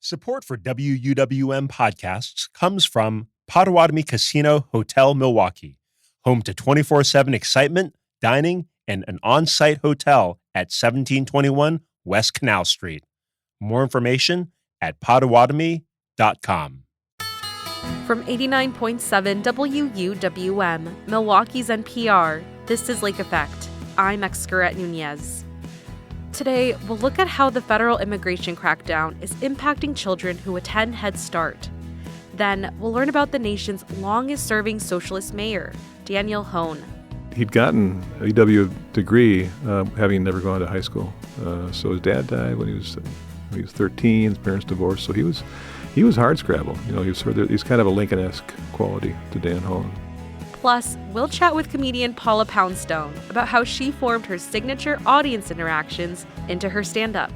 Support for WUWM podcasts comes from Potawatomi Casino Hotel Milwaukee, home to 24/7 excitement, dining, and an on-site hotel at 1721 West Canal Street. More information at potawatomi.com. From 89.7 WUWM, Milwaukee's NPR, this is Lake Effect. I'm Excurette Nunez. Today, we'll look at how the federal immigration crackdown is impacting children who attend Head Start. Then, we'll learn about the nation's longest-serving socialist mayor, Daniel Hoan. He'd gotten a UW degree, having never gone to high school. So his dad died when he was 13. His parents divorced, so he was hardscrabble. You know, he's kind of a Lincoln-esque quality to Dan Hoan. Plus, we'll chat with comedian Paula Poundstone about how she formed her signature audience interactions into her stand-up.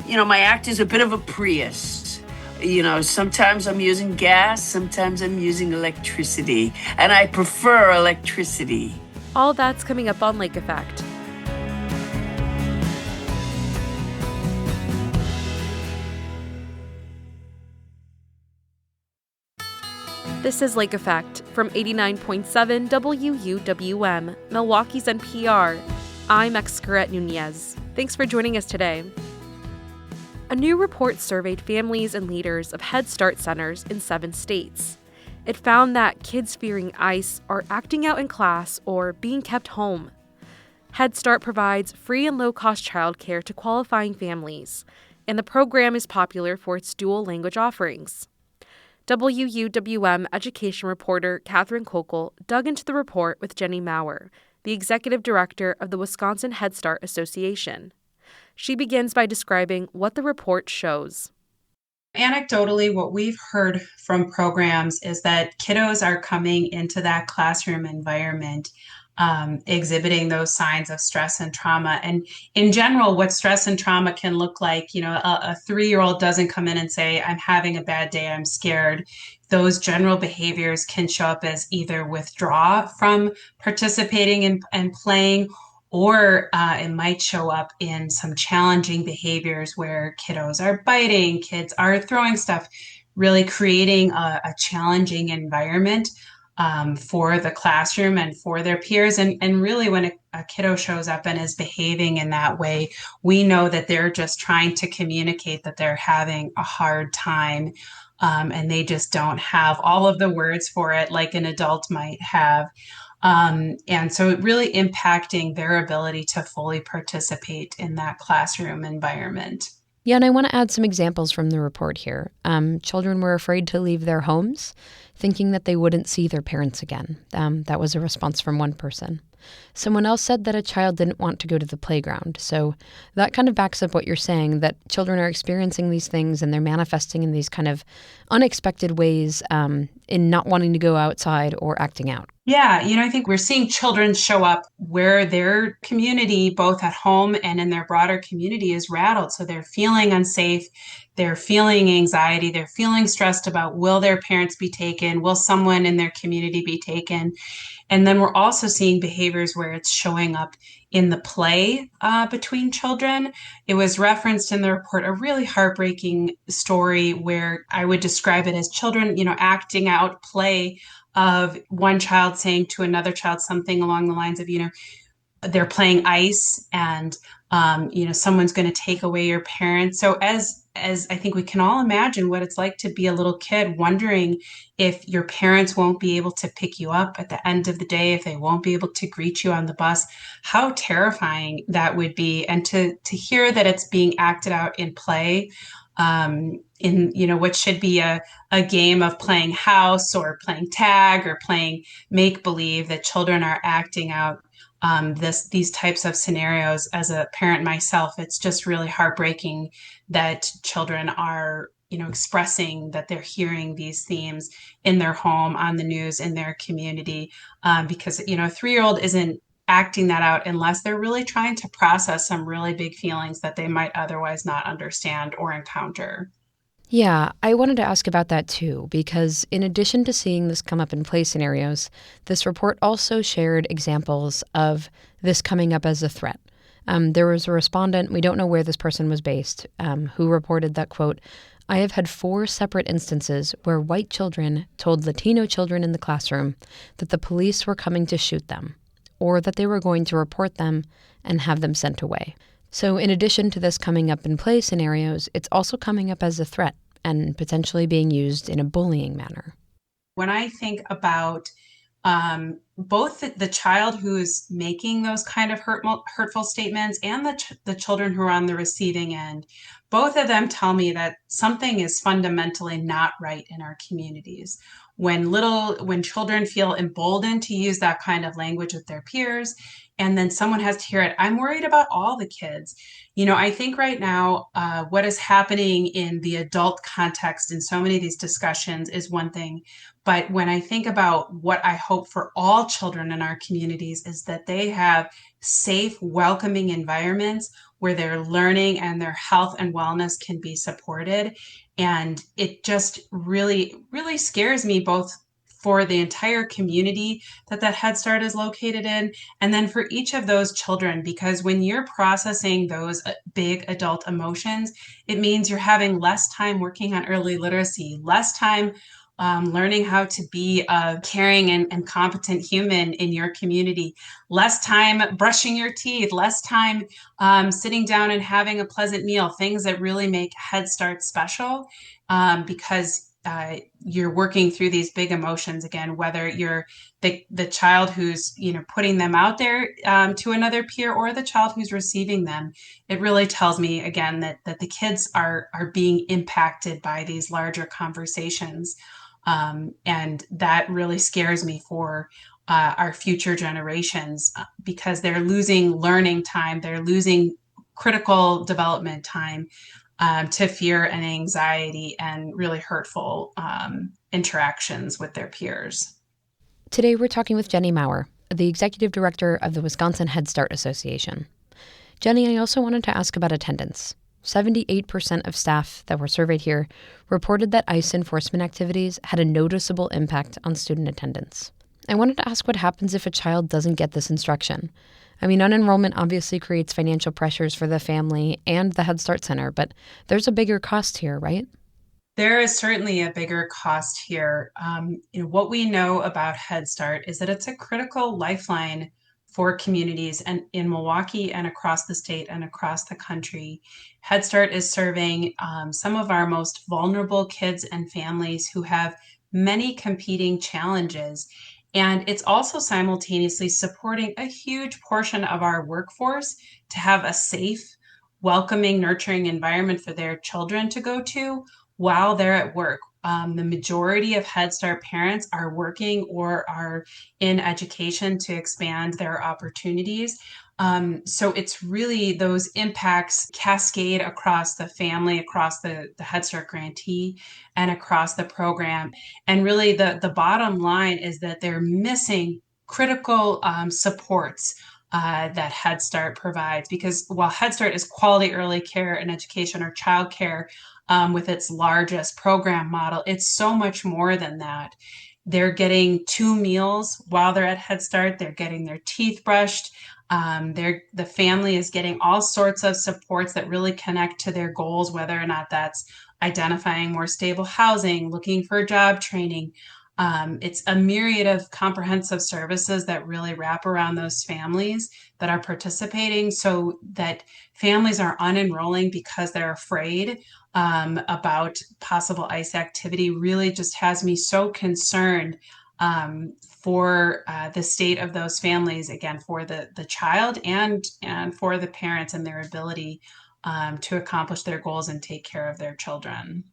You know, my act is a bit of a Prius. You know, sometimes I'm using gas, sometimes I'm using electricity, and I prefer electricity. All that's coming up on Lake Effect. This is Lake Effect from 89.7 WUWM, Milwaukee's NPR. I'm Excurette Nunez. Thanks for joining us today. A new report surveyed families and leaders of Head Start centers in 7 states. It found that kids fearing ICE are acting out in class or being kept home. Head Start provides free and low-cost childcare to qualifying families, and the program is popular for its dual language offerings. WUWM education reporter Catherine Kokel dug into the report with Jenny Maurer, the executive director of the Wisconsin Head Start Association. She begins by describing what the report shows. Anecdotally, what we've heard from programs is that kiddos are coming into that classroom environment exhibiting those signs of stress and trauma. And in general, what stress and trauma can look like, you know, a 3-year-old doesn't come in and say, I'm having a bad day, I'm scared. Those general behaviors can show up as either withdraw from participating and playing, or it might show up in some challenging behaviors where kiddos are biting, kids are throwing stuff, really creating a challenging environment for the classroom and for their peers. And really when a kiddo shows up and is behaving in that way, we know that they're just trying to communicate that they're having a hard time, and they just don't have all of the words for it like an adult might have. And so it really impacting their ability to fully participate in that classroom environment. Yeah, and I want to add some examples from the report here. Children were afraid to leave their homes, thinking that they wouldn't see their parents again. That was a response from one person. Someone else said that a child didn't want to go to the playground. So that kind of backs up what you're saying, that children are experiencing these things and they're manifesting in these kind of unexpected ways in not wanting to go outside or acting out. Yeah, you know, I think we're seeing children show up where their community, both at home and in their broader community, is rattled. So they're feeling unsafe, they're feeling anxiety, they're feeling stressed about, will their parents be taken? Will someone in their community be taken? And then we're also seeing behaviors where it's showing up in the play between children. It was referenced in the report, a really heartbreaking story where I would describe it as children, you know, acting out play of one child saying to another child something along the lines of, you know, they're playing ice and, you know, someone's going to take away your parents. So as I think we can all imagine what it's like to be a little kid wondering if your parents won't be able to pick you up at the end of the day, if they won't be able to greet you on the bus, how terrifying that would be. And to hear that it's being acted out in play, in, you know, what should be a game of playing house or playing tag or playing make-believe, that children are acting out these types of scenarios. As a parent myself, it's just really heartbreaking that children are, you know, expressing that they're hearing these themes in their home, on the news, in their community, because, you know, a 3-year-old isn't acting that out unless they're really trying to process some really big feelings that they might otherwise not understand or encounter. Yeah, I wanted to ask about that too, because in addition to seeing this come up in play scenarios, this report also shared examples of this coming up as a threat. There was a respondent, we don't know where this person was based, who reported that, quote, I have had 4 separate instances where white children told Latino children in the classroom that the police were coming to shoot them, or that they were going to report them and have them sent away. So in addition to this coming up in play scenarios, it's also coming up as a threat and potentially being used in a bullying manner. When I think about both the child who is making those kind of hurtful statements and the children who are on the receiving end, both of them tell me that something is fundamentally not right in our communities. When children feel emboldened to use that kind of language with their peers, and then someone has to hear it, I'm worried about all the kids. I think right now, what is happening in the adult context in so many of these discussions is one thing. But when I think about what I hope for all children in our communities is that they have safe, welcoming environments where their learning and their health and wellness can be supported. And it just really, really scares me, both for the entire community that Head Start is located in, and then for each of those children, because when you're processing those big adult emotions, it means you're having less time working on early literacy, less time learning how to be a caring and competent human in your community, less time brushing your teeth, less time sitting down and having a pleasant meal, things that really make Head Start special, because you're working through these big emotions again, whether you're the child who's putting them out there to another peer, or the child who's receiving them. It really tells me again that the kids are being impacted by these larger conversations. And that really scares me for our future generations, because they're losing learning time, they're losing critical development time to fear and anxiety and really hurtful interactions with their peers. Today we're talking with Jenny Maurer, the executive director of the Wisconsin Head Start Association. Jenny, I also wanted to ask about attendance. 78% of staff that were surveyed here reported that ICE enforcement activities had a noticeable impact on student attendance. I wanted to ask what happens if a child doesn't get this instruction. I mean, unenrollment obviously creates financial pressures for the family and the Head Start Center, but there's a bigger cost here, right? There is certainly a bigger cost here. What we know about Head Start is that it's a critical lifeline for communities and in Milwaukee and across the state and across the country. Head Start is serving some of our most vulnerable kids and families who have many competing challenges. And it's also simultaneously supporting a huge portion of our workforce to have a safe, welcoming, nurturing environment for their children to go to while they're at work. The majority of Head Start parents are working or are in education to expand their opportunities. So it's really those impacts cascade across the family, across the Head Start grantee, and across the program. And really the bottom line is that they're missing critical supports that Head Start provides. Because while Head Start is quality early care and education, or child care, with its largest program model, it's so much more than that. They're getting 2 meals while they're at Head Start. They're getting their teeth brushed. The family is getting all sorts of supports that really connect to their goals, whether or not that's identifying more stable housing, looking for job training. It's a myriad of comprehensive services that really wrap around those families that are participating, so that families are unenrolling because they're afraid about possible ICE activity. Really just has me so concerned for the state of those families, again, for the child and for the parents and their ability to accomplish their goals and take care of their children.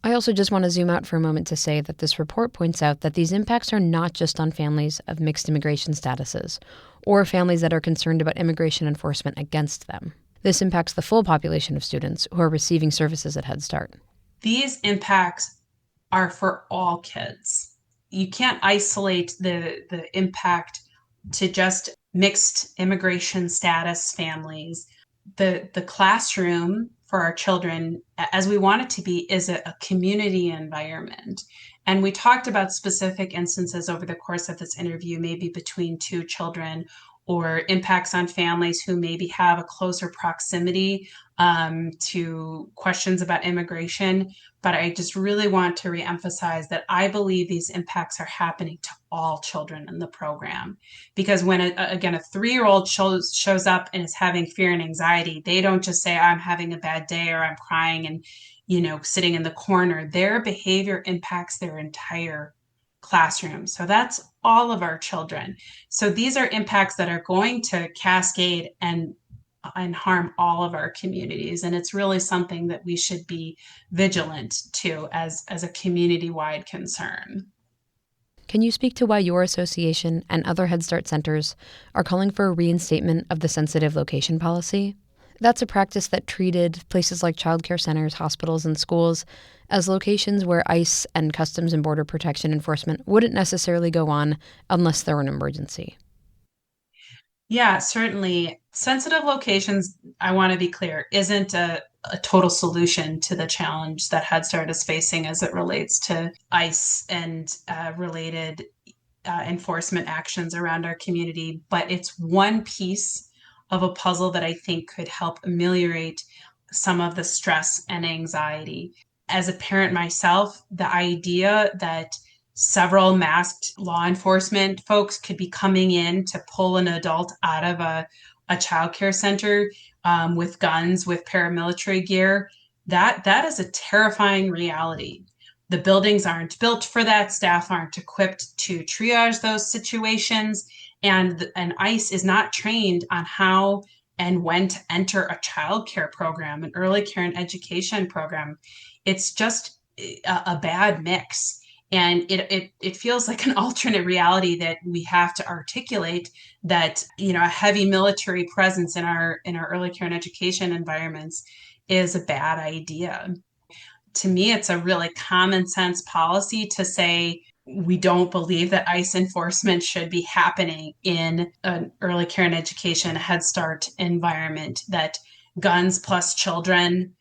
I also just want to zoom out for a moment to say that this report points out that these impacts are not just on families of mixed immigration statuses or families that are concerned about immigration enforcement against them. This impacts the full population of students who are receiving services at Head Start. These impacts are for all kids. You can't isolate the impact to just mixed immigration status families. The classroom for our children, as we want it to be, is a community environment. And we talked about specific instances over the course of this interview, maybe between 2 children or impacts on families who maybe have a closer proximity to questions about immigration. But I just really want to reemphasize that I believe these impacts are happening to all children in the program. Because when, a 3-year-old shows up and is having fear and anxiety, they don't just say, I'm having a bad day or I'm crying and, sitting in the corner. Their behavior impacts their entire classroom. So that's all of our children. So these are impacts that are going to cascade and harm all of our communities. And it's really something that we should be vigilant to as a community-wide concern. Can you speak to why your association and other Head Start centers are calling for a reinstatement of the sensitive location policy? That's a practice that treated places like childcare centers, hospitals, and schools as locations where ICE and Customs and Border Protection enforcement wouldn't necessarily go on unless there were an emergency. Yeah, certainly. Sensitive locations, I want to be clear, isn't a total solution to the challenge that Head Start is facing as it relates to ICE and related enforcement actions around our community. But it's one piece of a puzzle that I think could help ameliorate some of the stress and anxiety. As a parent myself, the idea that several masked law enforcement folks could be coming in to pull an adult out of a childcare center with guns, with paramilitary gear, that is a terrifying reality. The buildings aren't built for that. Staff aren't equipped to triage those situations. And ICE is not trained on how and when to enter a childcare program, an early care and education program. It's just a bad mix. And it feels like an alternate reality that we have to articulate that, a heavy military presence in our early care and education environments is a bad idea. To me, it's a really common sense policy to say we don't believe that ICE enforcement should be happening in an early care and education Head Start environment, that guns plus children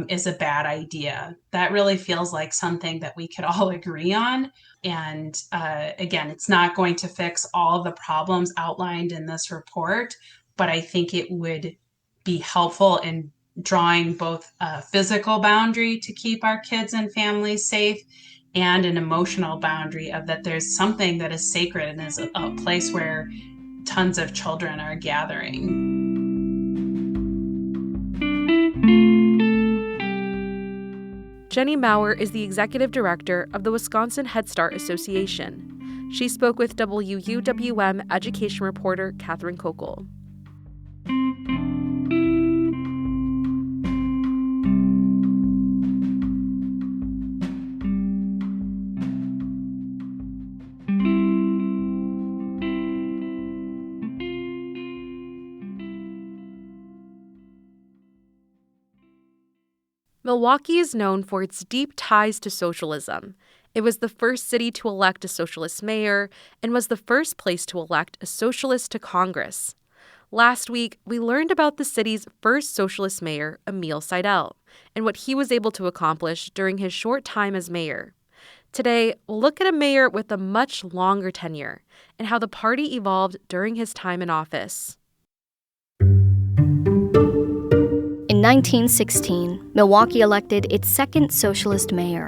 is a bad idea. That really feels like something that we could all agree on. And again, it's not going to fix all of the problems outlined in this report, but I think it would be helpful in drawing both a physical boundary to keep our kids and families safe and an emotional boundary of that there's something that is sacred and is a place where tons of children are gathering. Jenny Maurer is the executive director of the Wisconsin Head Start Association. She spoke with WUWM education reporter Catherine Kokel. Milwaukee is known for its deep ties to socialism. It was the first city to elect a socialist mayor and was the first place to elect a socialist to Congress. Last week, we learned about the city's first socialist mayor, Emil Seidel, and what he was able to accomplish during his short time as mayor. Today, we'll look at a mayor with a much longer tenure and how the party evolved during his time in office. In 1916, Milwaukee elected its second socialist mayor.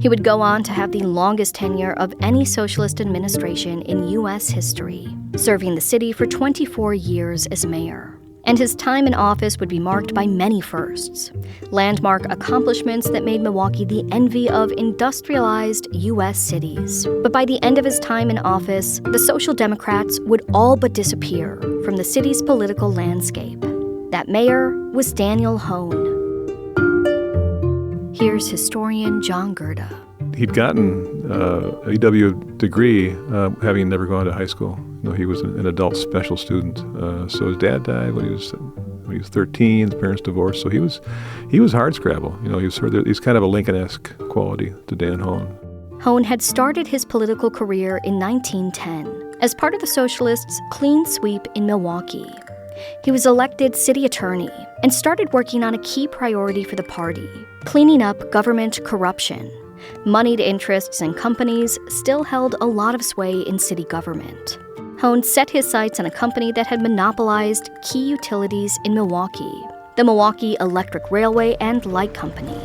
He would go on to have the longest tenure of any socialist administration in U.S. history, serving the city for 24 years as mayor. And his time in office would be marked by many firsts, landmark accomplishments that made Milwaukee the envy of industrialized U.S. cities. But by the end of his time in office, the Social Democrats would all but disappear from the city's political landscape. That mayor was Daniel Hoan. Here's historian John Gerda. He'd gotten a UW degree, having never gone to high school. He was an adult special student. So his dad died when he was 13. His parents divorced, so he was hardscrabble. He's kind of a Lincoln-esque quality to Dan Hoan. Hoan had started his political career in 1910 as part of the Socialists' clean sweep in Milwaukee. He was elected city attorney and started working on a key priority for the party, cleaning up government corruption. Moneyed interests and companies still held a lot of sway in city government. Hoan set his sights on a company that had monopolized key utilities in Milwaukee, the Milwaukee Electric Railway and Light Company.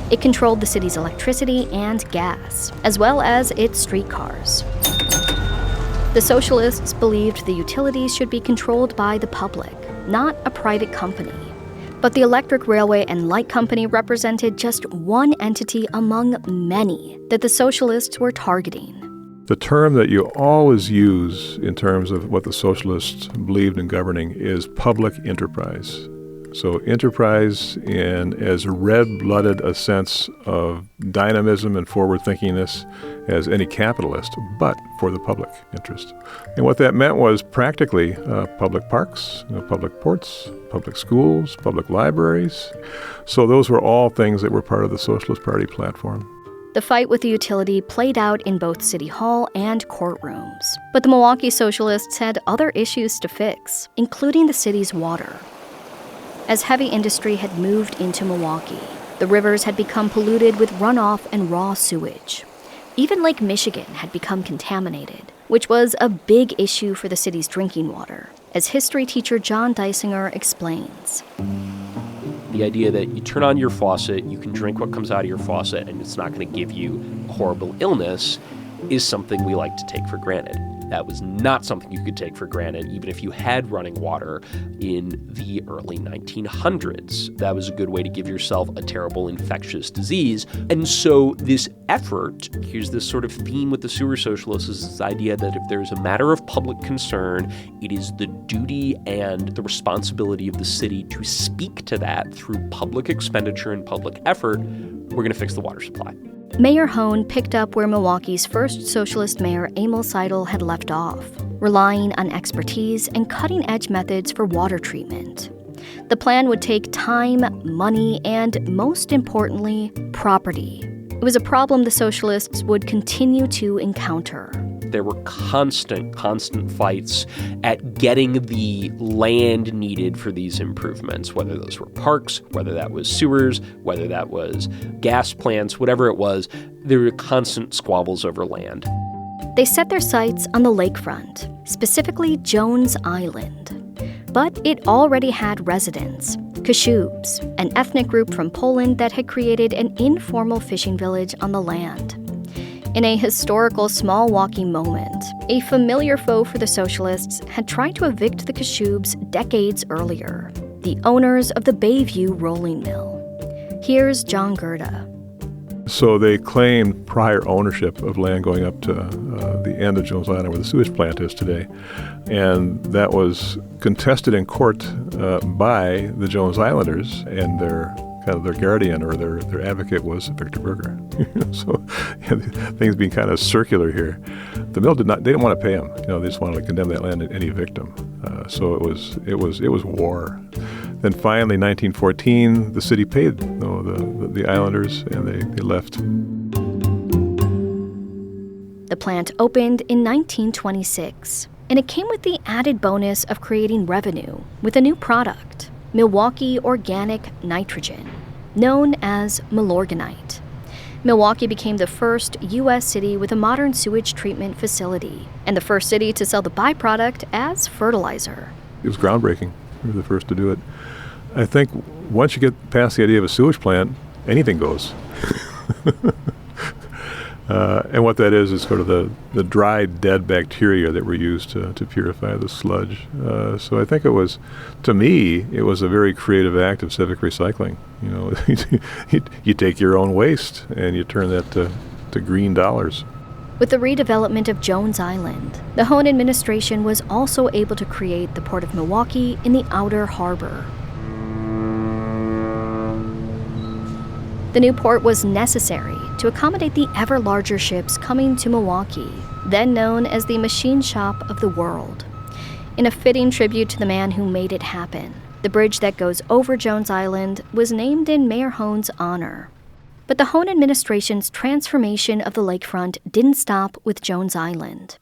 It controlled the city's electricity and gas, as well as its streetcars. The socialists believed the utilities should be controlled by the public, not a private company. But the Electric Railway and Light Company represented just one entity among many that the socialists were targeting. The term that you always use in terms of what the socialists believed in governing is public enterprise. So enterprise in as red-blooded a sense of dynamism and forward-thinkingness as any capitalist, but for the public interest. And what that meant was practically public parks, public ports, public schools, public libraries. So those were all things that were part of the Socialist Party platform. The fight with the utility played out in both City Hall and courtrooms. But the Milwaukee Socialists had other issues to fix, including the city's water. As heavy industry had moved into Milwaukee, the rivers had become polluted with runoff and raw sewage. Even Lake Michigan had become contaminated, which was a big issue for the city's drinking water, as history teacher John Deisinger explains. The idea that you turn on your faucet, you can drink what comes out of your faucet, and it's not going to give you a horrible illness is something we like to take for granted. That was not something you could take for granted, even if you had running water in the early 1900s. That was a good way to give yourself a terrible infectious disease. And so this effort, here's this sort of theme with the sewer socialists, is this idea that if there's a matter of public concern, it is the duty and the responsibility of the city to speak to that through public expenditure and public effort. We're going to fix the water supply. Mayor Hoan picked up where Milwaukee's first socialist mayor, Emil Seidel, had left off, relying on expertise and cutting-edge methods for water treatment. The plan would take time, money, and, most importantly, property. It was a problem the socialists would continue to encounter. There were constant fights at getting the land needed for these improvements, whether those were parks, whether that was sewers, whether that was gas plants, whatever it was. There were constant squabbles over land. They set their sights on the lakefront, specifically Jones Island. But it already had residents, Kashubs, an ethnic group from Poland that had created an informal fishing village on the land. In a historical small walking moment, a familiar foe for the socialists had tried to evict the Kashubs decades earlier, the owners of the Bayview rolling mill. Here's John Gerda. So they claimed prior ownership of land going up to the end of Jones Island where the sewage plant is today. And that was contested in court by the Jones Islanders, and their guardian or their advocate was Victor Berger. So things being kind of circular here. The mill they didn't want to pay him. They just wanted to condemn that land and any victim. So it was war. Then finally, 1914, the city paid the islanders, and they left. The plant opened in 1926, and it came with the added bonus of creating revenue with a new product, Milwaukee Organic Nitrogen, known as Milorganite. Milwaukee became the first U.S. city with a modern sewage treatment facility, and the first city to sell the byproduct as fertilizer. It was groundbreaking. We were the first to do it. I think once you get past the idea of a sewage plant, anything goes. And what that is sort of the dried, dead bacteria that were used to purify the sludge. So I think to me, it was a very creative act of civic recycling. You take your own waste and you turn that to green dollars. With the redevelopment of Jones Island, the Hoan administration was also able to create the Port of Milwaukee in the outer harbor. The new port was necessary to accommodate the ever larger ships coming to Milwaukee, then known as the machine shop of the world. In a fitting tribute to the man who made it happen, the bridge that goes over Jones Island was named in Mayor Hoan's honor. But the Hoan administration's transformation of the lakefront didn't stop with Jones Island.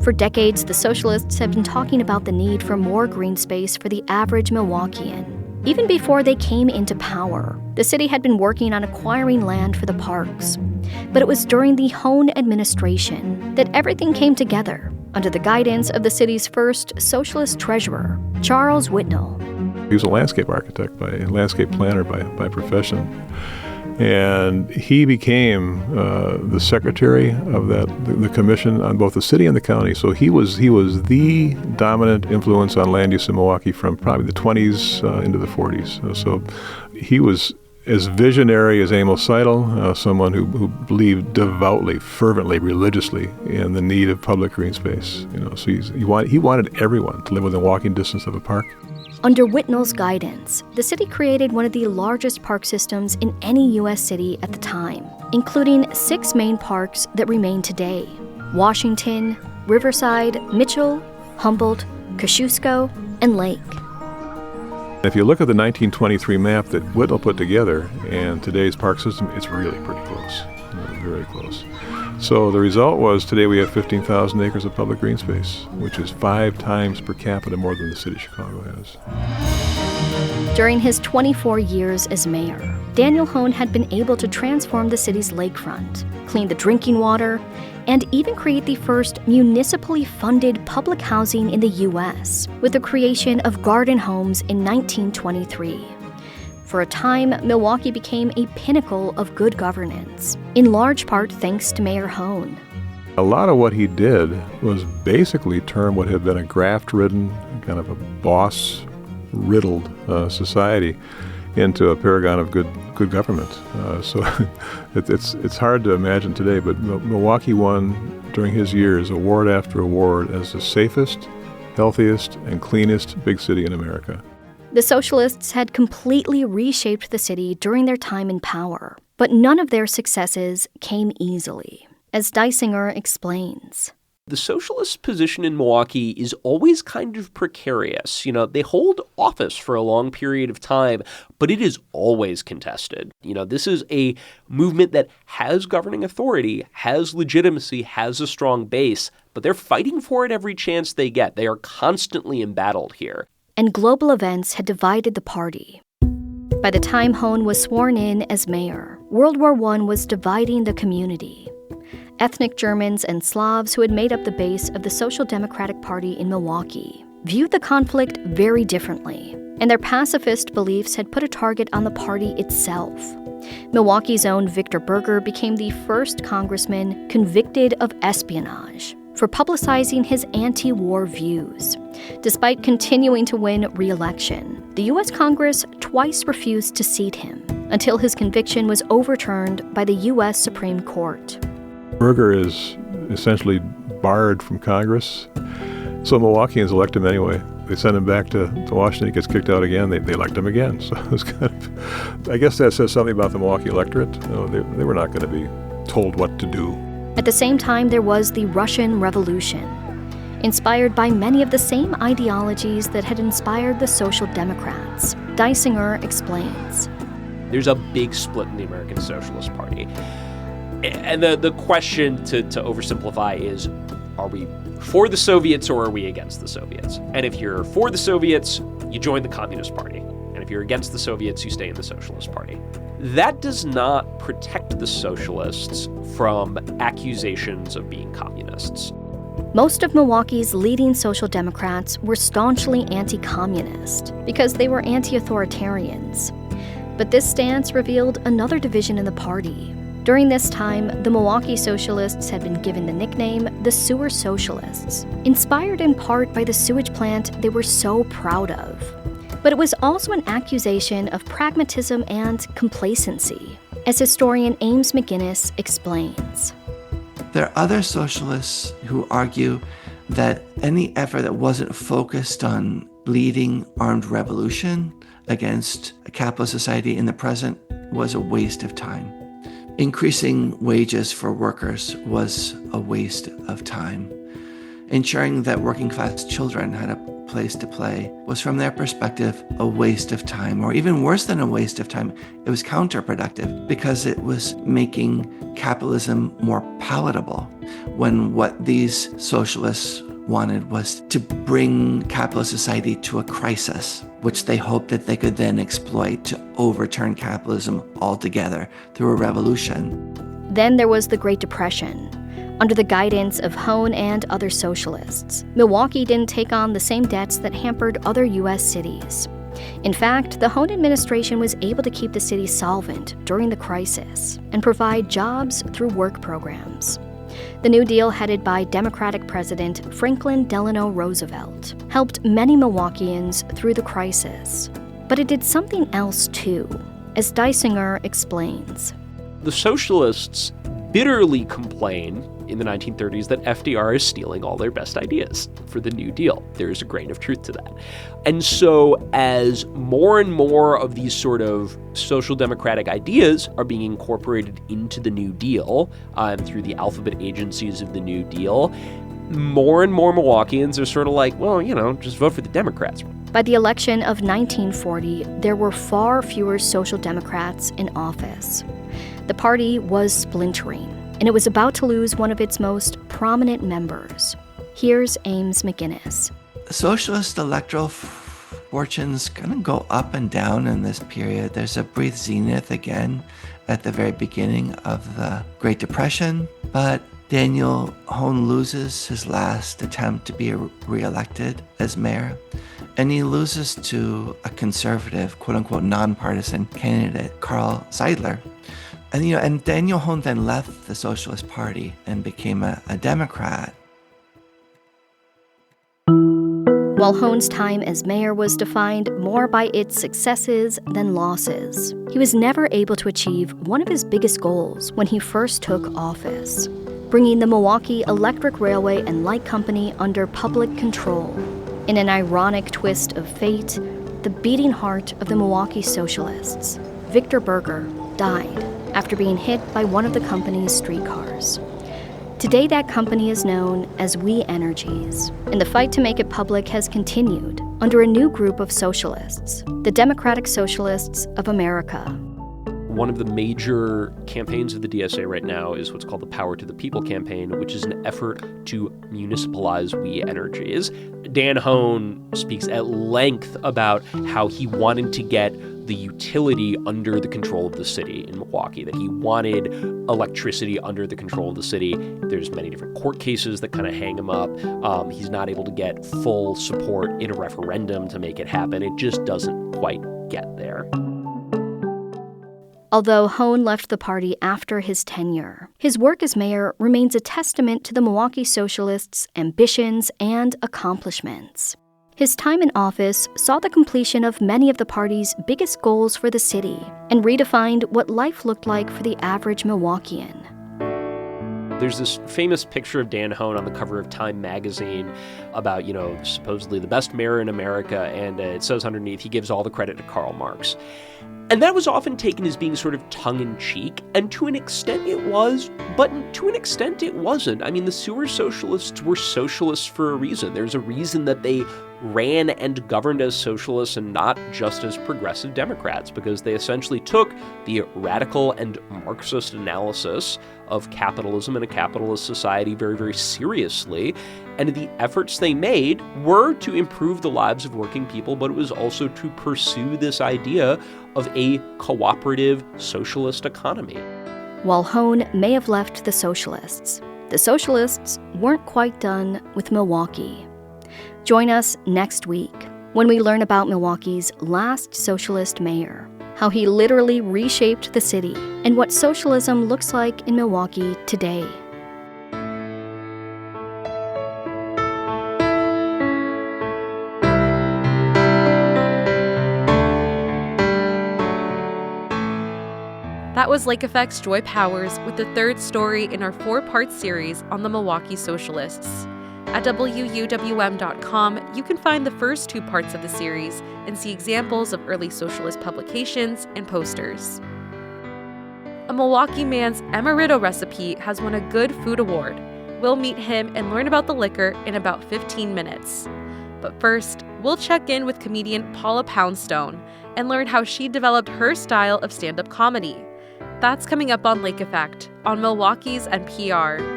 For decades, the socialists have been talking about the need for more green space for the average Milwaukeean. Even before they came into power, the city had been working on acquiring land for the parks. But it was during the Hoan administration that everything came together under the guidance of the city's first socialist treasurer, Charles Whitnell. He was a landscape architect, a landscape planner by profession. And he became the secretary of the commission on both the city and the county. So he was the dominant influence on land use in Milwaukee from probably the 20s into the 40s. So he was as visionary as Emil Seidel, someone who believed devoutly, fervently, religiously in the need of public green space. So he wanted everyone to live within walking distance of a park. Under Whitnell's guidance, the city created one of the largest park systems in any U.S. city at the time, including 6 main parks that remain today: Washington, Riverside, Mitchell, Humboldt, Kosciuszko, and Lake. If you look at the 1923 map that Whitnell put together and today's park system, it's really pretty close, very close. So the result was today we have 15,000 acres of public green space, which is 5 times per capita more than the city of Chicago has. During his 24 years as mayor, Daniel Hoan had been able to transform the city's lakefront, clean the drinking water, and even create the first municipally funded public housing in the U.S. with the creation of garden homes in 1923. For a time, Milwaukee became a pinnacle of good governance, in large part thanks to Mayor Hoan. A lot of what he did was basically turn what had been a graft-ridden, kind of a boss-riddled society into a paragon of good government. So it's hard to imagine today, but Milwaukee won during his years award after award as the safest, healthiest, and cleanest big city in America. The socialists had completely reshaped the city during their time in power, but none of their successes came easily, as Dysinger explains. The socialist position in Milwaukee is always kind of precarious. They hold office for a long period of time, but it is always contested. This is a movement that has governing authority, has legitimacy, has a strong base, but they're fighting for it every chance they get. They are constantly embattled here. And global events had divided the party. By the time Hoan was sworn in as mayor, World War I was dividing the community. Ethnic Germans and Slavs who had made up the base of the Social Democratic Party in Milwaukee viewed the conflict very differently, and their pacifist beliefs had put a target on the party itself. Milwaukee's own Victor Berger became the first congressman convicted of espionage for publicizing his anti-war views. Despite continuing to win re-election, the U.S. Congress twice refused to seat him until his conviction was overturned by the U.S. Supreme Court. Berger is essentially barred from Congress, so Milwaukeeans elect him anyway. They send him back to Washington. He gets kicked out again. They elect him again. So it was kind of, I guess that says something about the Milwaukee electorate. They were not going to be told what to do. At the same time, there was the Russian Revolution, inspired by many of the same ideologies that had inspired the Social Democrats. Dysinger explains. There's a big split in the American Socialist Party. And the question, to oversimplify, is, are we for the Soviets or are we against the Soviets? And if you're for the Soviets, you join the Communist Party. And if you're against the Soviets, you stay in the Socialist Party. That does not protect the socialists from accusations of being communists. Most of Milwaukee's leading Social Democrats were staunchly anti-communist because they were anti-authoritarians. But this stance revealed another division in the party. During this time, the Milwaukee Socialists had been given the nickname the Sewer Socialists, inspired in part by the sewage plant they were so proud of. But it was also an accusation of pragmatism and complacency, as historian Ames McGinnis explains. There are other socialists who argue that any effort that wasn't focused on leading armed revolution against a capitalist society in the present was a waste of time. Increasing wages for workers was a waste of time. Ensuring that working class children had a place to play was, from their perspective, a waste of time, or even worse than a waste of time, it was counterproductive because it was making capitalism more palatable, when what these socialists wanted was to bring capitalist society to a crisis, which they hoped that they could then exploit to overturn capitalism altogether through a revolution. Then there was the Great Depression. Under the guidance of Hoan and other socialists, Milwaukee didn't take on the same debts that hampered other U.S. cities. In fact, the Hoan administration was able to keep the city solvent during the crisis and provide jobs through work programs. The New Deal, headed by Democratic President Franklin Delano Roosevelt, helped many Milwaukeeans through the crisis. But it did something else too, as Dysinger explains. The socialists bitterly complain in the 1930s that FDR is stealing all their best ideas for the New Deal. There's a grain of truth to that. And so as more and more of these sort of social democratic ideas are being incorporated into the New Deal through the alphabet agencies of the New Deal, more and more Milwaukeeans are sort of like, well, just vote for the Democrats. By the election of 1940, there were far fewer Social Democrats in office. The party was splintering, and it was about to lose one of its most prominent members. Here's Ames McGinnis. Socialist electoral fortunes kind of go up and down in this period. There's a brief zenith again at the very beginning of the Great Depression, but Daniel Hoan loses his last attempt to be reelected as mayor, and he loses to a conservative, quote-unquote, nonpartisan candidate, Carl Seidler. And Daniel Hoan then left the Socialist Party and became a Democrat. While Hoan's time as mayor was defined more by its successes than losses, he was never able to achieve one of his biggest goals when he first took office, bringing the Milwaukee Electric Railway and Light Company under public control. In an ironic twist of fate, the beating heart of the Milwaukee Socialists, Victor Berger, died after being hit by one of the company's streetcars. Today, that company is known as We Energies, and the fight to make it public has continued under a new group of socialists, the Democratic Socialists of America. One of the major campaigns of the DSA right now is what's called the Power to the People campaign, which is an effort to municipalize We Energies. Dan Hoan speaks at length about how he wanted to get the utility under the control of the city in Milwaukee, that he wanted electricity under the control of the city. There's many different court cases that kind of hang him up. He's not able to get full support in a referendum to make it happen. It just doesn't quite get there. Although Hoan left the party after his tenure, his work as mayor remains a testament to the Milwaukee Socialists' ambitions and accomplishments. His time in office saw the completion of many of the party's biggest goals for the city and redefined what life looked like for the average Milwaukeean. There's this famous picture of Dan Hoan on the cover of Time magazine about, supposedly the best mayor in America, and it says underneath, he gives all the credit to Karl Marx. And that was often taken as being sort of tongue-in-cheek, and to an extent it was, but to an extent it wasn't. I mean, the sewer socialists were socialists for a reason. There's a reason that they ran and governed as socialists and not just as progressive Democrats, because they essentially took the radical and Marxist analysis of capitalism and a capitalist society very, very seriously. And the efforts they made were to improve the lives of working people, but it was also to pursue this idea of a cooperative socialist economy. While Hoan may have left the socialists weren't quite done with Milwaukee. Join us next week when we learn about Milwaukee's last socialist mayor, how he literally reshaped the city, and what socialism looks like in Milwaukee today. That was Lake Effect's Joy Powers with the third story in our 4-part series on the Milwaukee Socialists. At WUWM.com, you can find the first 2 parts of the series and see examples of early socialist publications and posters. A Milwaukee man's Amaretto recipe has won a Good Food Award. We'll meet him and learn about the liquor in about 15 minutes. But first, we'll check in with comedian Paula Poundstone and learn how she developed her style of stand-up comedy. That's coming up on Lake Effect on Milwaukee's NPR.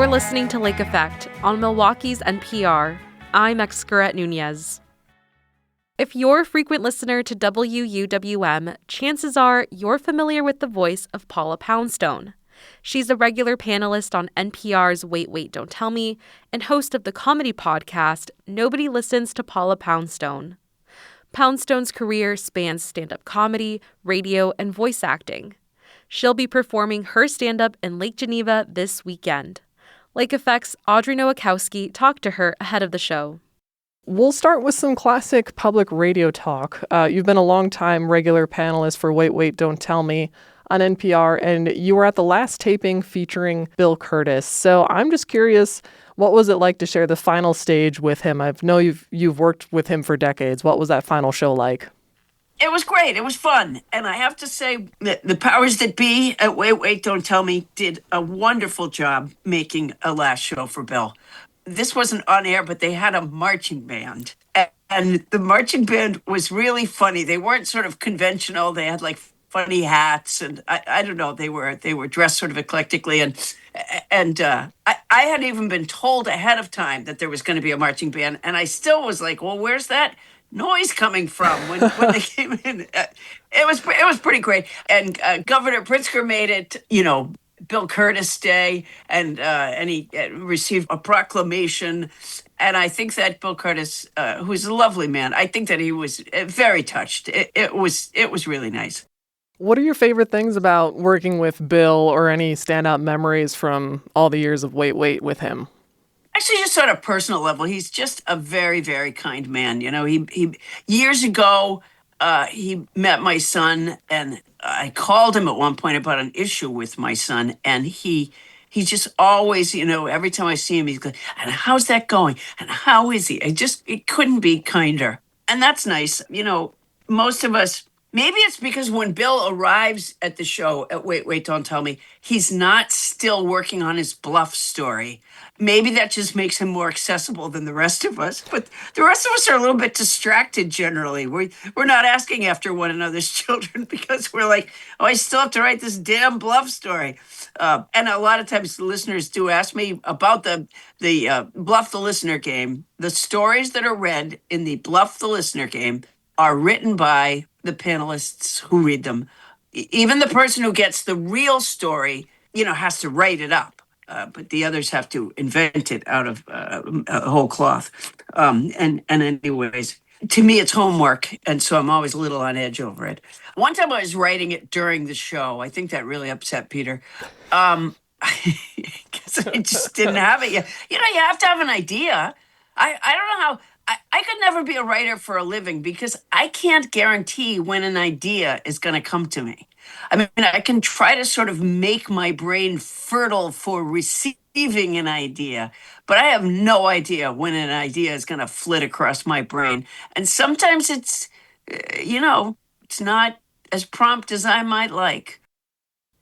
You're listening to Lake Effect on Milwaukee's NPR. I'm Excret Nunez. If you're a frequent listener to WUWM, chances are you're familiar with the voice of Paula Poundstone. She's a regular panelist on NPR's Wait, Wait, Don't Tell Me and host of the comedy podcast Nobody Listens to Paula Poundstone. Poundstone's career spans stand-up comedy, radio, and voice acting. She'll be performing her stand-up in Lake Geneva this weekend. Lake Effect's Audrey Nowakowski talked to her ahead of the show. We'll start with some classic public radio talk. You've been a long-time regular panelist for Wait, Wait, Don't Tell Me on NPR, and you were at the last taping featuring Bill Curtis. So I'm just curious, what was it like to share the final stage with him? I know you've worked with him for decades. What was that final show like? It was great. It was fun. And I have to say that the powers that be at Wait, Wait, Don't Tell Me did a wonderful job making a last show for Bill. This wasn't on air, but they had a marching band. And the marching band was really funny. They weren't sort of conventional. They had like funny hats. And I don't know, they were dressed sort of eclectically. And I had even been told ahead of time that there was going to be a marching band. And I still was like, well, where's that noise coming from when they came in? It was pretty great. And Governor Pritzker made it, Bill Curtis Day, and he received a proclamation. And I think that Bill Curtis, who's a lovely man, I think that he was very touched. It was really nice. What are your favorite things about working with Bill, or any standout memories from all the years of Wait, Wait with him? Actually, just on a personal level, he's just a very, very kind man. He years ago, he met my son, and I called him at one point about an issue with my son, and he just always, every time I see him, he's like, and how's that going? And how is he? It couldn't be kinder. And that's nice. Most of us, maybe it's because when Bill arrives at the show at Wait, Wait, Don't Tell Me, he's not still working on his bluff story. Maybe that just makes him more accessible than the rest of us. But the rest of us are a little bit distracted generally. We're not asking after one another's children because we're like, oh, I still have to write this damn bluff story. And a lot of times the listeners do ask me about the Bluff the Listener game. The stories that are read in the Bluff the Listener game are written by the panelists who read them. Even the person who gets the real story, has to write it up. But the others have to invent it out of a whole cloth. And anyways, to me, it's homework. And so I'm always a little on edge over it. One time I was writing it during the show. I think that really upset Peter. Because I just didn't have it yet. You have to have an idea. I don't know how. I could never be a writer for a living because I can't guarantee when an idea is going to come to me. I mean, I can try to sort of make my brain fertile for receiving an idea, but I have no idea when an idea is going to flit across my brain. And sometimes it's, it's not as prompt as I might like.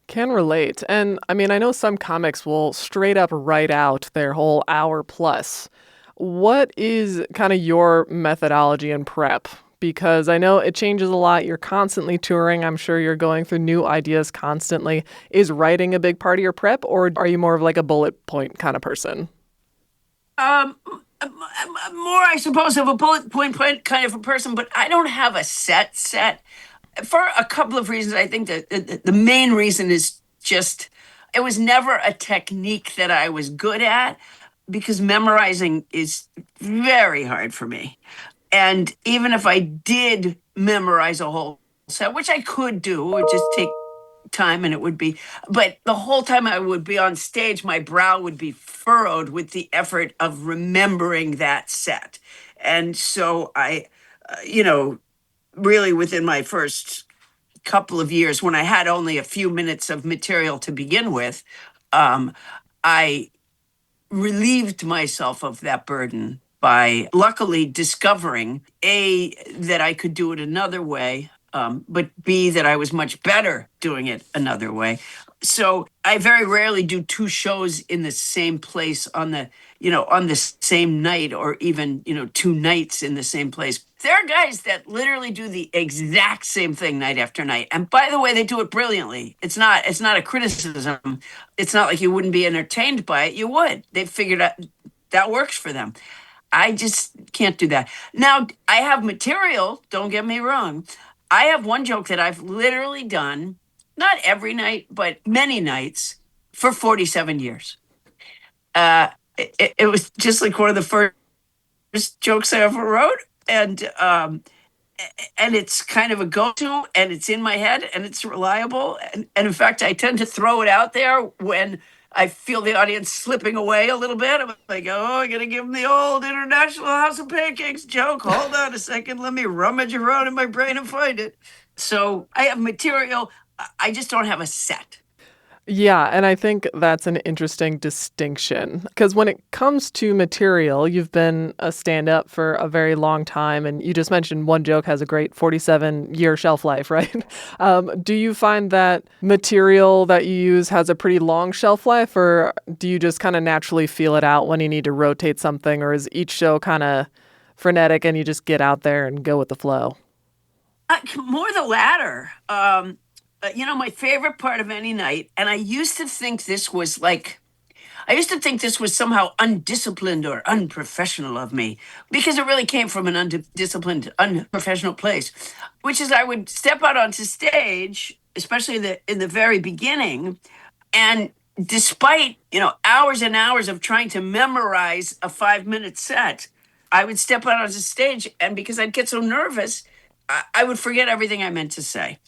Can relate. And I know some comics will straight up write out their whole hour plus. What is kind of your methodology and prep? Because I know it changes a lot. You're constantly touring. I'm sure you're going through new ideas constantly. Is writing a big part of your prep, or are you more of like a bullet point kind of person? More, I suppose, of a bullet point kind of a person, but I don't have a set for a couple of reasons. I think that the main reason is just it was never a technique that I was good at, because memorizing is very hard for me. And even if I did memorize a whole set, which I could do, it would just take time and it would be, but the whole time I would be on stage, my brow would be furrowed with the effort of remembering that set. And so I, really within my first couple of years, when I had only a few minutes of material to begin with, I relieved myself of that burden by luckily discovering that I could do it another way, but B, that I was much better doing it another way. So I very rarely do two shows in the same place on the same night, or even, two nights in the same place. There are guys that literally do the exact same thing night after night. And by the way, they do it brilliantly. It's not a criticism. It's not like you wouldn't be entertained by it. You would. They figured out that works for them. I just can't do that. Now, I have material, don't get me wrong. I have one joke that I've literally done, not every night, but many nights for 47 years. It was just like one of the first jokes I ever wrote. And it's kind of a go-to, and it's in my head, and it's reliable. And in fact, I tend to throw it out there when I feel the audience slipping away a little bit. I'm like, oh, I'm going to give them the old International House of Pancakes joke. Hold on a second. Let me rummage around in my brain and find it. So I have material. I just don't have a set. Yeah, and I think that's an interesting distinction because when it comes to material, you've been a stand-up for a very long time, and you just mentioned one joke has a great 47-year shelf life, right? Do you find that material that you use has a pretty long shelf life, or do you just kind of naturally feel it out when you need to rotate something, or is each show kind of frenetic and you just get out there and go with the flow? More the latter. My favorite part of any night, and I used to think this was somehow undisciplined or unprofessional of me, because it really came from an undisciplined, unprofessional place, which is I would step out onto stage, especially in the very beginning, and despite, hours and hours of trying to memorize a 5-minute set, I would step out onto stage, and because I'd get so nervous, I would forget everything I meant to say.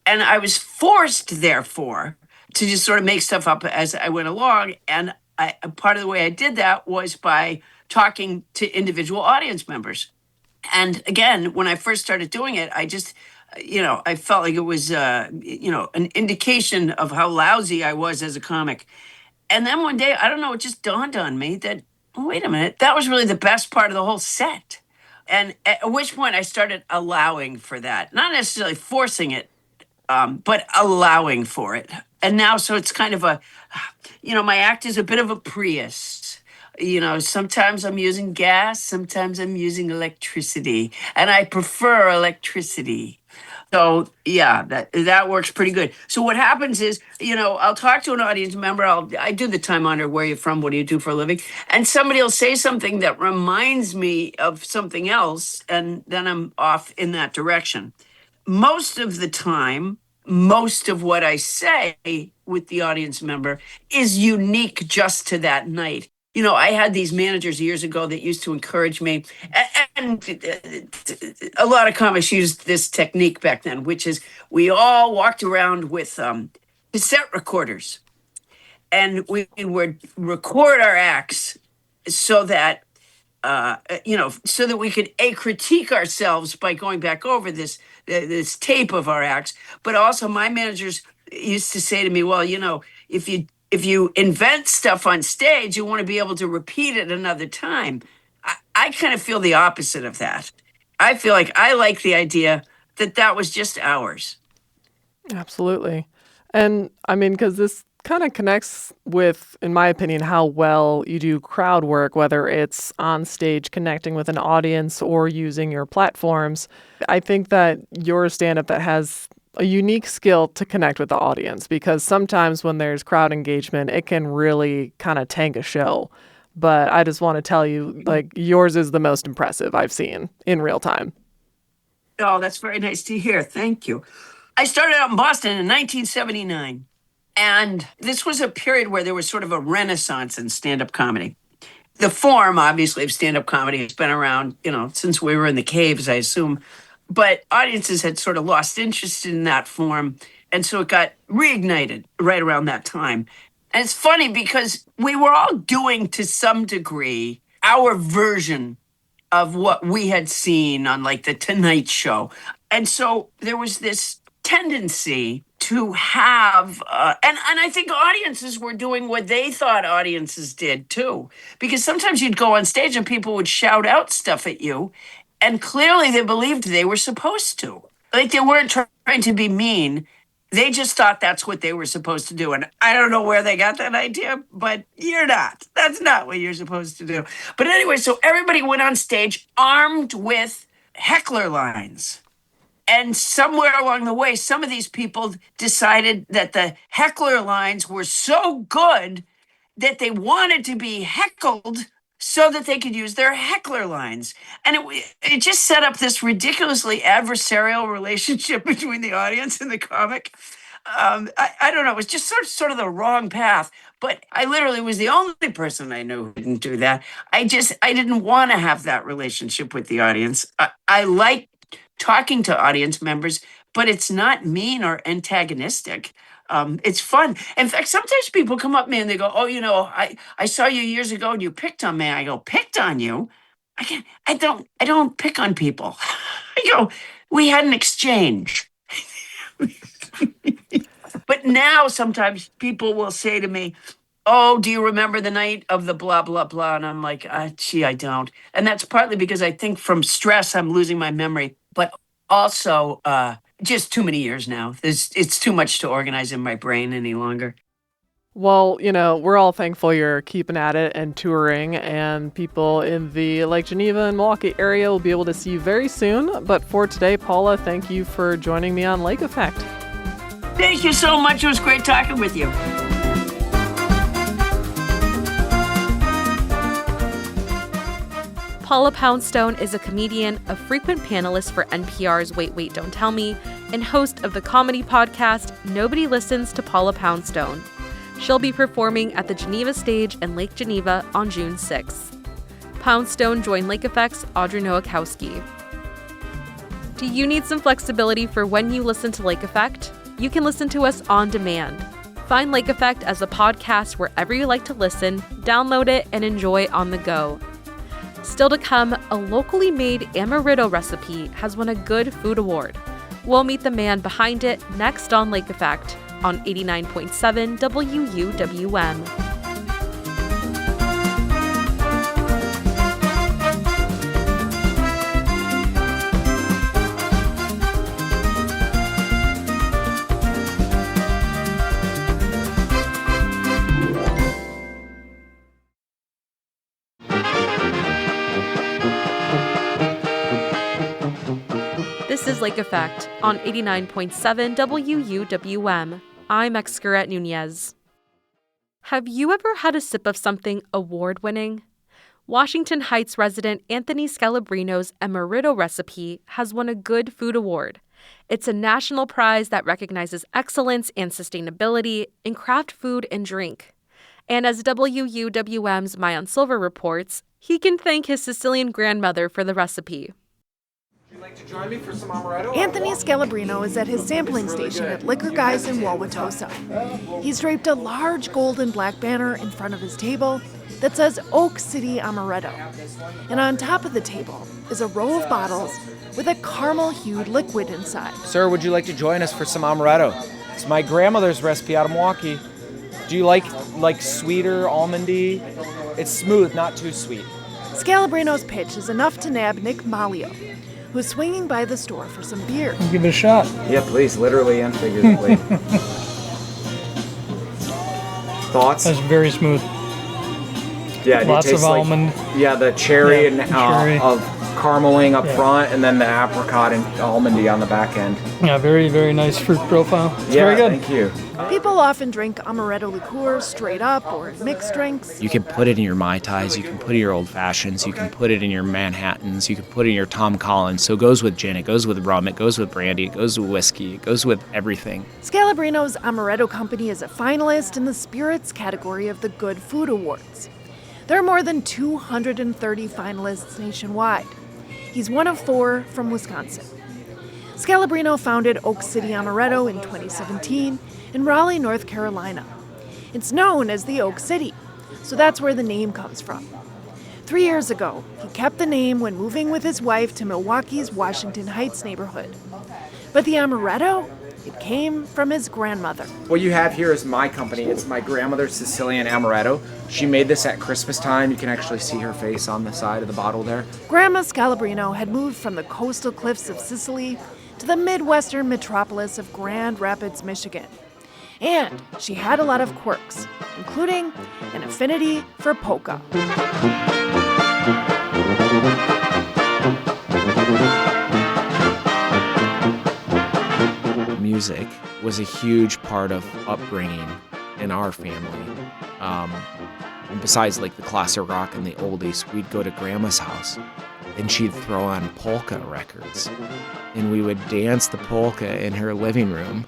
And I was forced, therefore, to just sort of make stuff up as I went along. And part of the way I did that was by talking to individual audience members. And again, when I first started doing it, I just, I felt like it was, an indication of how lousy I was as a comic. And then one day, I don't know, it just dawned on me that, wait a minute, that was really the best part of the whole set. And at which point I started allowing for that, not necessarily forcing it, but allowing for it. And now, so it's kind of my act is a bit of a Prius. Sometimes I'm using gas, sometimes I'm using electricity, and I prefer electricity. So yeah, that works pretty good. So what happens is, I'll talk to an audience member. I do the time honored, where are you from? What do you do for a living? And somebody will say something that reminds me of something else, and then I'm off in that direction. Most of the time, most of what I say with the audience member is unique just to that night. I had these managers years ago that used to encourage me, and a lot of comics used this technique back then, which is we all walked around with cassette recorders, and we would record our acts so that so that we could critique ourselves by going back over this tape of our acts. But also my managers used to say to me, well, if you invent stuff on stage, you want to be able to repeat it another time. I kind of feel the opposite of that. I feel like I like the idea that was just ours. Absolutely. And I mean, because this kind of connects with, in my opinion, how well you do crowd work, whether it's on stage connecting with an audience or using your platforms. I think that you're a stand-up that has a unique skill to connect with the audience, because sometimes when there's crowd engagement, it can really kind of tank a show. But I just want to tell you, yours is the most impressive I've seen in real time. Oh, that's very nice to hear. Thank you. I started out in Boston in 1979. And this was a period where there was sort of a renaissance in stand-up comedy. The form, obviously, of stand-up comedy has been around, since we were in the caves, I assume. But audiences had sort of lost interest in that form. And so it got reignited right around that time. And it's funny because we were all doing, to some degree, our version of what we had seen on, The Tonight Show. And so there was this tendency to have, and I think audiences were doing what they thought audiences did too. Because sometimes you'd go on stage and people would shout out stuff at you, and clearly they believed they were supposed to. They weren't trying to be mean. They just thought that's what they were supposed to do. And I don't know where they got that idea, but you're not. That's not what you're supposed to do. But anyway, so everybody went on stage armed with heckler lines. And somewhere along the way, some of these people decided that the heckler lines were so good that they wanted to be heckled so that they could use their heckler lines. And it just set up this ridiculously adversarial relationship between the audience and the comic. I don't know. It was just sort of the wrong path. But I literally was the only person I knew who didn't do that. I didn't want to have that relationship with the audience. I like talking to audience members, but it's not mean or antagonistic. It's fun. In fact, sometimes people come up to me and they go, "Oh, I saw you years ago and you picked on me." I go, "Picked on you? I don't pick on people." I go, "We had an exchange." But now sometimes people will say to me, "Oh, do you remember the night of the blah, blah, blah?" And I'm like, gee, I don't. And that's partly because I think from stress, I'm losing my memory, but also just too many years now. It's too much to organize in my brain any longer. Well, we're all thankful you're keeping at it and touring, and people in the Lake Geneva and Milwaukee area will be able to see you very soon. But for today, Paula, thank you for joining me on Lake Effect. Thank you so much. It was great talking with you. Paula Poundstone is a comedian, a frequent panelist for NPR's Wait, Wait, Don't Tell Me, and host of the comedy podcast Nobody Listens to Paula Poundstone. She'll be performing at the Geneva Stage in Lake Geneva on June 6th. Poundstone joined Lake Effect's Audrey Nowakowski. Do you need some flexibility for when you listen to Lake Effect? You can listen to us on demand. Find Lake Effect as a podcast wherever you like to listen, download it, and enjoy on the go. Still to come, a locally made amaretto recipe has won a Good Food Award. We'll meet the man behind it next on Lake Effect on 89.7 WUWM. This is Lake Effect on 89.7 WUWM. I'm Excurette Nunez. Have you ever had a sip of something award-winning? Washington Heights resident Anthony Scalabrino's amaretto recipe has won a Good Food Award. It's a national prize that recognizes excellence and sustainability in craft food and drink. And as WUWM's Mayan Silver reports, he can thank his Sicilian grandmother for the recipe. Like to join me for some amaretto? Anthony Scalabrino is at his sampling station at Liquor Guys in Wauwatosa. He's draped a large gold and black banner in front of his table that says Oak City Amaretto. And on top of the table is a row of bottles with a caramel-hued liquid inside. Sir, would you like to join us for some amaretto? It's my grandmother's recipe out of Milwaukee. Do you like sweeter, almondy? It's smooth, not too sweet. Scalabrino's pitch is enough to nab Nick Malio, who's swinging by the store for some beer. Give it a shot. Yeah, please, literally and figuratively. Thoughts? That's very smooth. Yeah, lots of almond. Yeah, the cherry and cherry. Of carameling up front, and then the apricot and almondy on the back end. Yeah, very, very nice fruit profile. It's yeah, very good. Thank you. People often drink amaretto liqueur straight up or in mixed drinks. You can put it in your Mai Tais, you can put it in your Old Fashions, you can put it in your Manhattans, you can put it in your Tom Collins. So it goes with gin, it goes with rum, it goes with brandy, it goes with whiskey, it goes with everything. Scalabrino's Amaretto Company is a finalist in the spirits category of the Good Food Awards. There are more than 230 finalists nationwide. He's one of 4 from Wisconsin. Scalabrino founded Oak City Amaretto in 2017 in Raleigh, North Carolina. It's known as the Oak City, so that's where the name comes from. 3 years ago, he kept the name when moving with his wife to Milwaukee's Washington Heights neighborhood. But the Amaretto, it came from his grandmother. What you have here is my company. It's my grandmother's Sicilian Amaretto. She made this at Christmas time. You can actually see her face on the side of the bottle there. Grandma Scalabrino had moved from the coastal cliffs of Sicily to the Midwestern metropolis of Grand Rapids, Michigan. And she had a lot of quirks, including an affinity for polka. music was a huge part of upbringing in our family. And besides like the classic rock and the oldies, we'd go to Grandma's house and she'd throw on polka records. And we would dance the polka in her living room.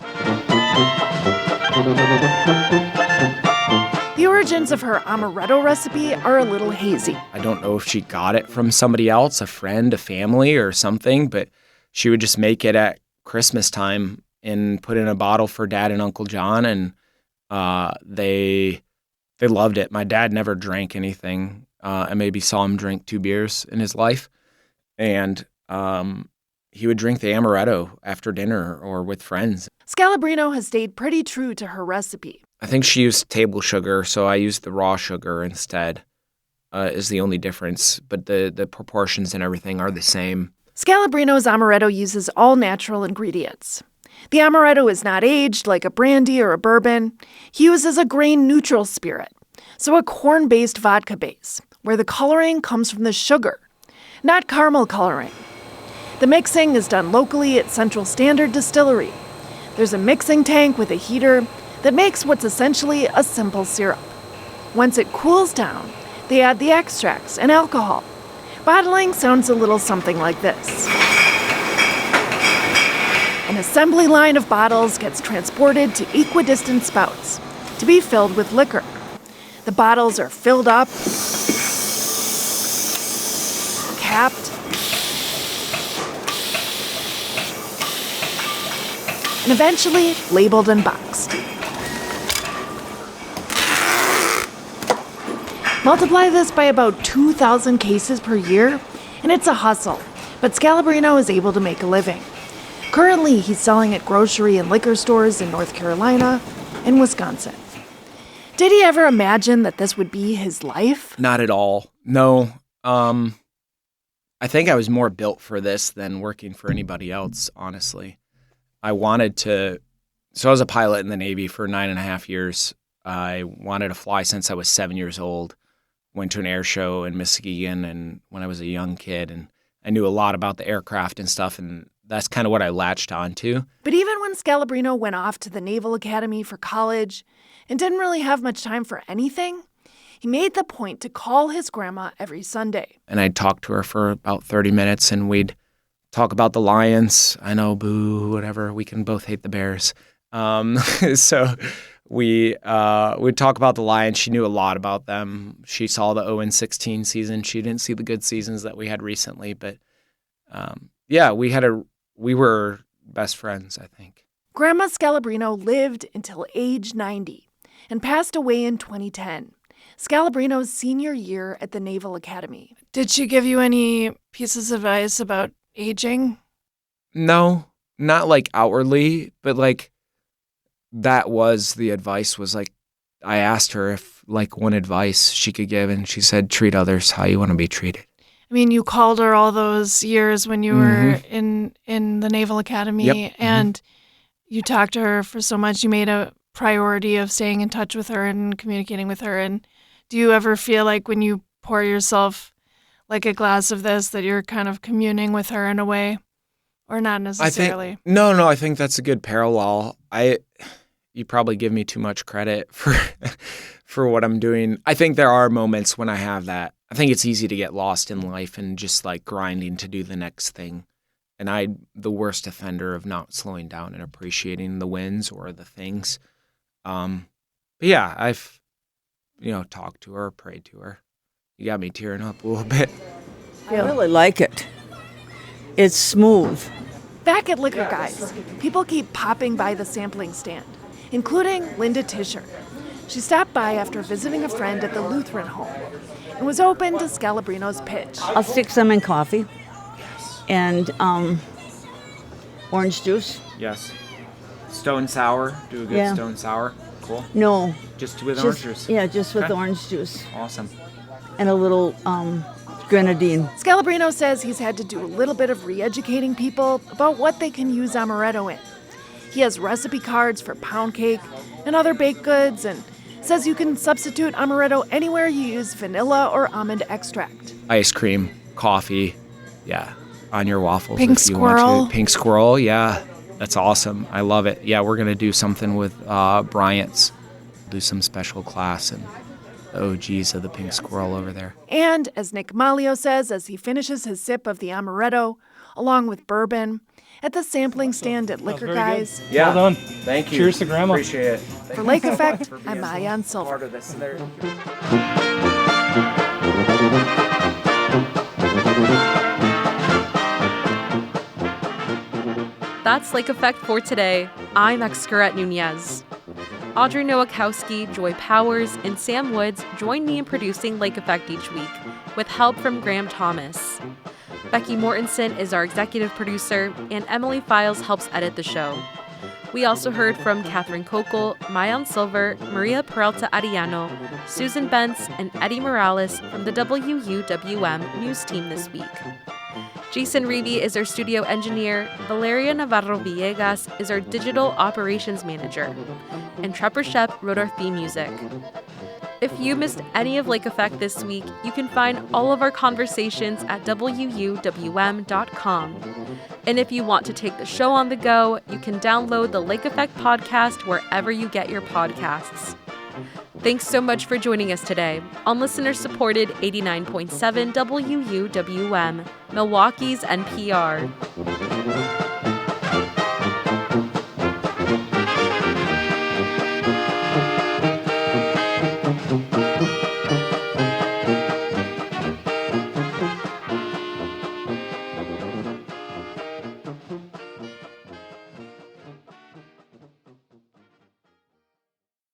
The origins of her amaretto recipe are a little hazy. I don't know if she got it from somebody else, a friend, a family, or something, but she would just make it at Christmas time and put in a bottle for Dad and Uncle John, and they loved it. My dad never drank anything. I maybe saw him drink 2 beers in his life, and he would drink the amaretto after dinner or with friends. Scalabrino has stayed pretty true to her recipe. I think she used table sugar, so I used the raw sugar instead, is the only difference, but the proportions and everything are the same. Scalabrino's amaretto uses all natural ingredients. The amaretto is not aged like a brandy or a bourbon. He uses a grain-neutral spirit, so a corn-based vodka base, where the coloring comes from the sugar, not caramel coloring. The mixing is done locally at Central Standard Distillery. There's a mixing tank with a heater that makes what's essentially a simple syrup. Once it cools down, they add the extracts and alcohol. Bottling sounds a little something like this. An assembly line of bottles gets transported to equidistant spouts to be filled with liquor. The bottles are filled up, capped, and eventually labeled and boxed. Multiply this by about 2,000 cases per year, and it's a hustle, but Scalabrino is able to make a living. Currently, he's selling at grocery and liquor stores in North Carolina and Wisconsin. Did he ever imagine that this would be his life? Not at all. No. I think I was more built for this than working for anybody else, honestly. I wanted to... So I was a pilot in the Navy for 9.5 years. I wanted to fly since I was 7 years old. Went to an air show in Muskegon and when I was a young kid, and I knew a lot about the aircraft and stuff, and that's kind of what I latched onto. But even when Scalabrino went off to the Naval Academy for college and didn't really have much time for anything, he made the point to call his grandma every Sunday. And I'd talk to her for about 30 minutes, and we'd talk about the Lions. I know, boo, whatever. We can both hate the Bears. So we'd talk about the Lions. She knew a lot about them. She saw the 0-16 season. She didn't see the good seasons that we had recently, but yeah, we were best friends, I think. Grandma Scalabrino lived until age 90 and passed away in 2010, Scalabrino's senior year at the Naval Academy. Did she give you any pieces of advice about aging? No, not like outwardly, but like that was the advice. Was like, I asked her if like one advice she could give, and she said, treat others how you want to be treated. I mean, you called her all those years when you were in the Naval Academy, and you talked to her for so much. You made a priority of staying in touch with her and communicating with her. And do you ever feel like when you pour yourself like a glass of this that you're kind of communing with her in a way, or not necessarily? No, I think that's a good parallel. You probably give me too much credit for what I'm doing. I think there are moments when I have that. I think it's easy to get lost in life and just like grinding to do the next thing. And I'm the worst offender of not slowing down and appreciating the wins or the things. But yeah, I've, talked to her, prayed to her. You got me tearing up a little bit. I really like it. It's smooth. Back at Liquor Guys, people keep popping by the sampling stand, including Linda Tischer. She stopped by after visiting a friend at the Lutheran home and was open to Scalabrino's pitch. I'll stick some in coffee. And orange juice. Yes. Stone sour. Do a good stone sour. Cool. No. Just with orange juice? Yeah, just with orange juice. Awesome. And a little grenadine. Scalabrino says he's had to do a little bit of re-educating people about what they can use amaretto in. He has recipe cards for pound cake and other baked goods, and says you can substitute amaretto anywhere you use vanilla or almond extract. Ice cream, coffee, yeah, on your waffles Pink if you want squirrel. to. Pink squirrel, yeah. That's awesome. I love it. Yeah, we're going to do something with Bryant's. Do some special class and the OGs of the Pink Squirrel over there. And as Nick Malio says as he finishes his sip of the amaretto, along with bourbon, at the sampling stand at Liquor Guys. Yeah. Well done. Thank you. Cheers to Grandma. Appreciate it. For Lake Effect, I'm Mayan Silver. Part of this. That's Lake Effect for today. I'm Excaret Nunez. Audrey Nowakowski, Joy Powers, and Sam Woods join me in producing Lake Effect each week, with help from Graham Thomas. Becky Mortensen is our executive producer, and Emily Files helps edit the show. We also heard from Catherine Kokel, Mayan Silver, Maria Peralta Arellano, Susan Bentz, and Eddie Morales from the WUWM news team this week. Jason Reevy is our studio engineer, Valeria Navarro Villegas is our digital operations manager, and Trepper Shep wrote our theme music. If you missed any of Lake Effect this week, you can find all of our conversations at WUWM.com. And if you want to take the show on the go, you can download the Lake Effect podcast wherever you get your podcasts. Thanks so much for joining us today on listener-supported 89.7 WUWM, Milwaukee's NPR.